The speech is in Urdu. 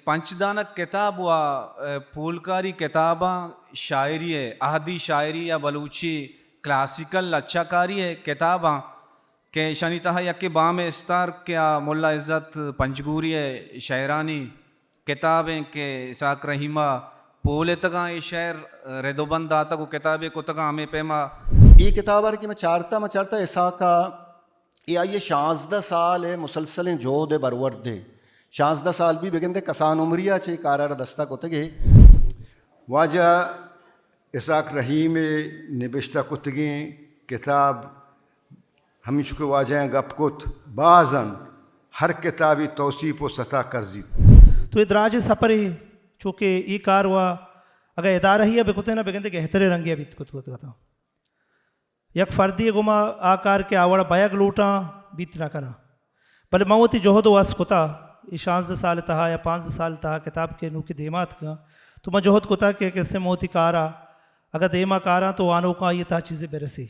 پنچدانہ کتاب و پولکاری کتاباں شاعری ہے، احدی شاعری یا بلوچی کلاسیکل اچھا کاری ہے کتاباں کہ شنی تہا یک بام استار کیا ملا عزت پنجگوری ہے شاعرانی کتابیں کہ اسحاق رحیمہ پولے تگاں یہ شعر ردو بند آتا کو کتابیں کو تگاں ہمیں پیما یہ کتاب ہے کہ میں چارتا اسحاقہ یہ آئیے 16 سال ہے مسلسل جو دے برورد دے 16 سال بھی بگن دے کسان عمریہ چھے کارار دستہ کو تگے واجہ اسحاق رحیم نبشتہ کتگیں کتاب ہمیشہ کو واجہ گپ کت بعضاً ہر کتابی توصیف و سطح کرزی تو ادراج سفر ہے چونکہ یہ کار ہوا اگر ادارہ ہی بکتے نا بگن دے کہ احترے رنگیا بھی کت کتا یک فردی گما آکار کے آوڑا بیگ لوٹاں بیت نہ کرا بلے موتی جوہد و اس کتا یہ 16 سال تہا یا 5 سال تہا کتاب کے نو کی دیمات کا تو میں جوہد کتا کہ کیسے موتی کارا اگر دیما کارا تو آنوں کا یہ تا چیزیں برسی